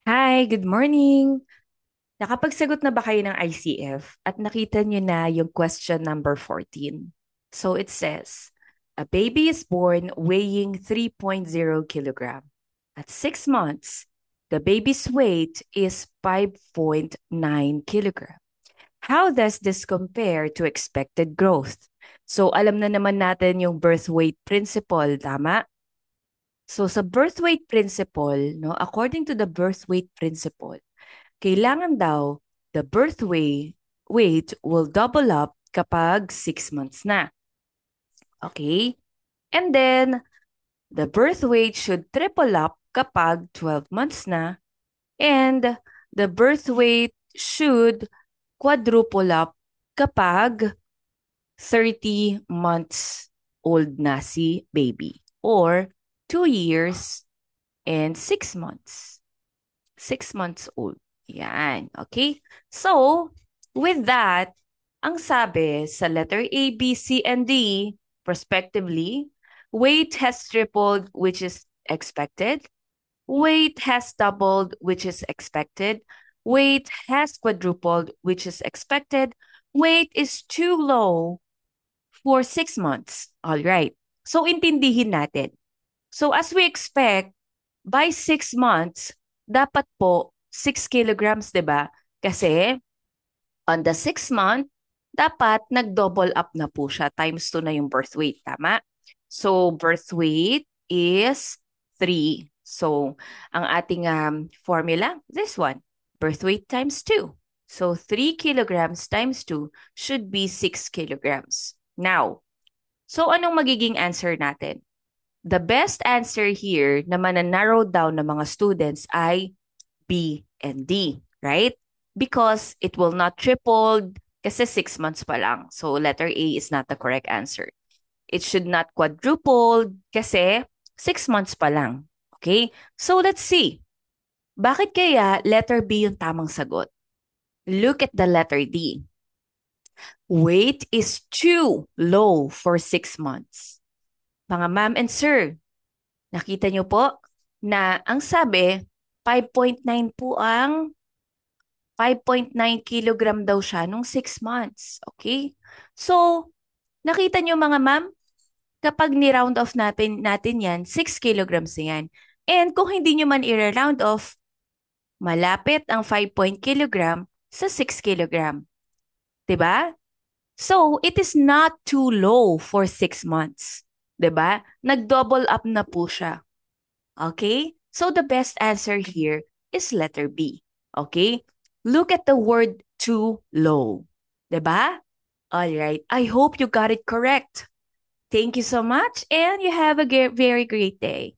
Hi, good morning! Nakapagsagot na ba kayo ng ICF at nakita niyo na yung question number 14? So it says, a baby is born weighing 3.0 kilogram. At 6 months, the baby's weight is 5.9 kilogram. How does this compare to expected growth? So alam na naman natin yung birth weight principle, tama? So sa birth weight principle, no, according to the birth weight principle, kailangan daw the weight will double up kapag 6 months na. Okay? And then, the birth weight should triple up kapag 12 months na. And the birth weight should quadruple up kapag 30 months old na si baby. Or 2 years and 6 months. 6 months old. Yan. Okay? So, with that, ang sabi sa letter A, B, C, and D, prospectively, weight has tripled, which is expected. Weight has doubled, which is expected. Weight has quadrupled, which is expected. Weight is too low for 6 months. All right. So, intindihin natin. So, as we expect, by 6 months, dapat po 6 kilograms, 'di ba? Kasi on the 6th month, dapat nag-double up na po siya. Times 2 na yung birth weight, tama? So, birth weight is 3. So, ang ating formula, this one, birth weight times 2. So, 3 kilograms times 2 should be 6 kilograms. Now, so anong magiging answer natin? The best answer here na narrow down ng mga students ay B and D, right? Because it will not triple kasi 6 months pa lang. So letter A is not the correct answer. It should not quadruple kasi 6 months pa lang. Okay? So let's see. Bakit kaya letter B yung tamang sagot? Look at the letter D. Weight is too low for 6 months. Mga ma'am and sir, nakita niyo po na ang sabi, 5.9 po 5.9 kilogram daw siya nung 6 months. Okay? So, nakita niyo mga ma'am, kapag ni-round off natin yan, 6 kilograms na yan. And kung hindi niyo man i-round off, malapit ang 5 kilogram sa 6 kilogram. 'Di ba? So, it is not too low for 6 months. 'Di ba? Nag-double up na po siya. Okay? So the best answer here is letter B. Okay? Look at the word too low. 'Di ba? All right. I hope you got it correct. Thank you so much and you have a very great day.